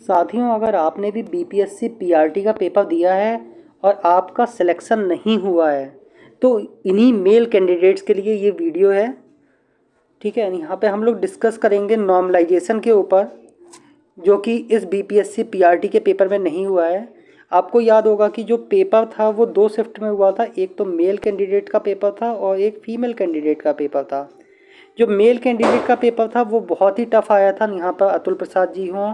साथियों, अगर आपने भी बीपीएससी पीआरटी का पेपर दिया है और आपका सिलेक्शन नहीं हुआ है तो इन्हीं मेल कैंडिडेट्स के लिए ये वीडियो है। ठीक है, यहाँ पे हम लोग डिस्कस करेंगे नॉर्मलाइजेशन के ऊपर, जो कि इस बीपीएससी पीआरटी के पेपर में नहीं हुआ है। आपको याद होगा कि जो पेपर था वो 2 शिफ्ट में हुआ था, एक तो मेल कैंडिडेट का पेपर था और एक फीमेल कैंडिडेट का पेपर था। जो मेल कैंडिडेट का पेपर था वो बहुत ही टफ आया था। यहाँ पर अतुल प्रसाद जी हों,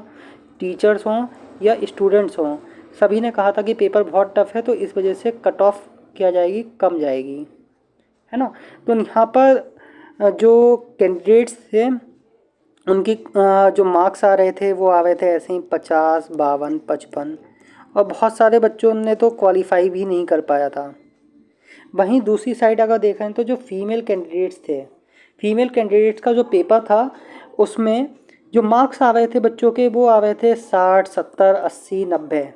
टीचर्स हों या स्टूडेंट्स हों, सभी ने कहा था कि पेपर बहुत टफ है, तो इस वजह से कट ऑफ किया जाएगी, कम जाएगी, है ना। तो यहाँ पर जो कैंडिडेट्स थे उनकी जो मार्क्स आ रहे थे वो आ रहे थे ऐसे ही 50, 52, 55, और बहुत सारे बच्चों ने तो क्वालिफाई भी नहीं कर पाया था। वहीं दूसरी साइड अगर देखें तो जो फीमेल कैंडिडेट्स थे, फीमेल कैंडिडेट्स का जो पेपर था उसमें जो मार्क्स आ रहे थे बच्चों के वो आ रहे थे 60, 70, 80, 90।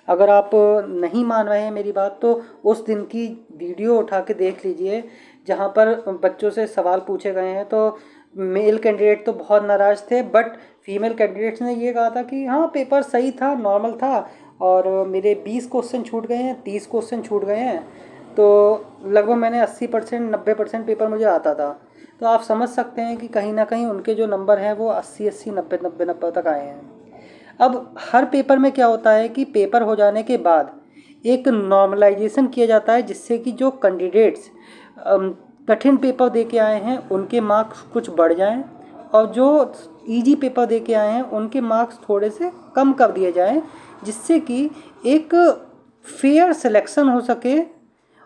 अगर आप नहीं मान रहे हैं मेरी बात तो उस दिन की वीडियो उठा के देख लीजिए, जहाँ पर बच्चों से सवाल पूछे गए हैं। तो मेल कैंडिडेट तो बहुत नाराज़ थे, बट फीमेल कैंडिडेट्स ने ये कहा था कि हाँ पेपर सही था, नॉर्मल था, और मेरे 20 क्वेश्चन छूट गए हैं, 30 क्वेश्चन छूट गए हैं, तो लगभग मैंने 80%, 90% पेपर मुझे आता था। तो आप समझ सकते हैं कि कहीं ना कहीं उनके जो नंबर हैं वो 80, 80, 90, 90, 90 तक आए हैं। अब हर पेपर में क्या होता है कि पेपर हो जाने के बाद एक नॉर्मलाइजेशन किया जाता है, जिससे कि जो कैंडिडेट्स कठिन पेपर दे के आए हैं उनके मार्क्स कुछ बढ़ जाएं, और जो इजी पेपर दे के आए हैं उनके मार्क्स थोड़े से कम कर दिए जाएं, जिससे कि एक फेयर सिलेक्शन हो सके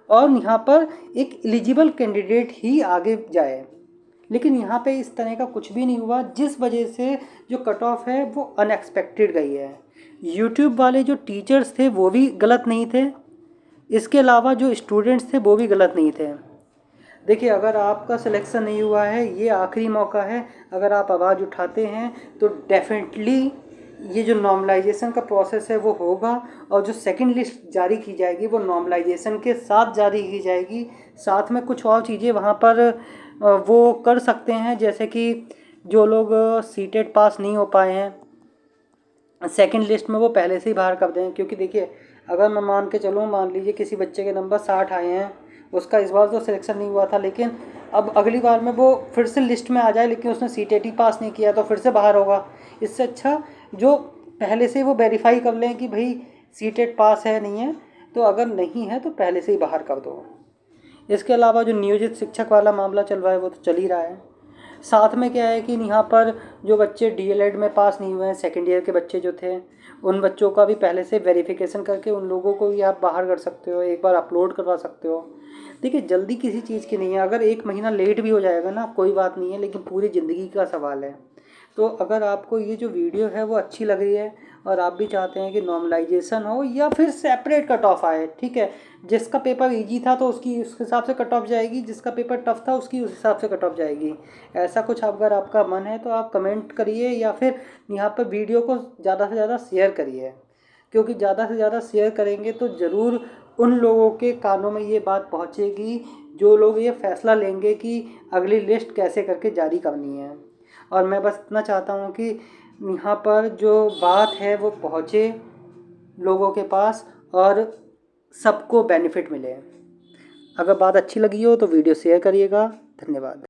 और यहाँ पर एक एलिजिबल कैंडिडेट ही आगे जाए। लेकिन यहाँ पे इस तरह का कुछ भी नहीं हुआ, जिस वजह से जो कट ऑफ है वो अनएक्सपेक्टेड गई है। यूट्यूब वाले जो टीचर्स थे वो भी गलत नहीं थे, इसके अलावा जो स्टूडेंट्स थे वो भी गलत नहीं थे। देखिए, अगर आपका सिलेक्शन नहीं हुआ है, ये आखिरी मौका है। अगर आप आवाज़ उठाते हैं तो डेफिनेटली ये जो नॉर्मलाइजेशन का प्रोसेस है वो होगा, और जो सेकंड लिस्ट जारी की जाएगी वो नॉर्मलाइजेशन के साथ जारी की जाएगी। साथ में कुछ और चीज़ें वहाँ पर वो कर सकते हैं, जैसे कि जो लोग सीटेट पास नहीं हो पाए हैं सेकंड लिस्ट में वो पहले से ही बाहर कर दें। क्योंकि देखिए, अगर मैं मान के चलूँ, मान लीजिए किसी बच्चे के नंबर 60 आए हैं, उसका इस बार तो सिलेक्शन नहीं हुआ था, लेकिन अब अगली बार में वो फिर से लिस्ट में आ जाए, लेकिन उसने सीटेट ही पास नहीं किया तो फिर से बाहर होगा। इससे अच्छा जो पहले से वो वेरीफाई कर लें कि भाई सीटेट पास है नहीं है, तो अगर नहीं है तो पहले से ही बाहर कर दो। इसके अलावा जो नियोजित शिक्षक वाला मामला चल रहा है वो तो चल ही रहा है। साथ में क्या है कि यहाँ पर जो बच्चे डीएलएड में पास नहीं हुए हैं, सेकेंड ईयर के बच्चे जो थे, उन बच्चों का भी पहले से वेरिफिकेशन करके उन लोगों को भी आप बाहर कर सकते हो, एक बार अपलोड करवा सकते हो। देखिए, जल्दी किसी चीज़ की नहीं है। अगर 1 महीना लेट भी हो जाएगा ना, कोई बात नहीं है, लेकिन पूरी ज़िंदगी का सवाल है। तो अगर आपको ये जो वीडियो है वो अच्छी लग रही है और आप भी चाहते हैं कि नॉर्मलाइजेशन हो या फिर सेपरेट कट ऑफ आए, ठीक है, जिसका पेपर इजी था तो उसकी उस हिसाब से कट ऑफ जाएगी, जिसका पेपर टफ था उसकी उस हिसाब से कट ऑफ जाएगी। ऐसा कुछ अगर आपका मन है तो आप कमेंट करिए, या फिर यहाँ पर वीडियो को ज़्यादा से ज़्यादा शेयर करिए, क्योंकि ज़्यादा से ज़्यादा शेयर करेंगे तो ज़रूर उन लोगों के कानों में ये बात पहुँचेगी जो लोग ये फैसला लेंगे कि अगली लिस्ट कैसे करके जारी करनी है। और मैं बस इतना चाहता हूँ कि यहाँ पर जो बात है वो पहुँचे लोगों के पास और सबको बेनिफिट मिले। अगर बात अच्छी लगी हो तो वीडियो शेयर करिएगा। धन्यवाद।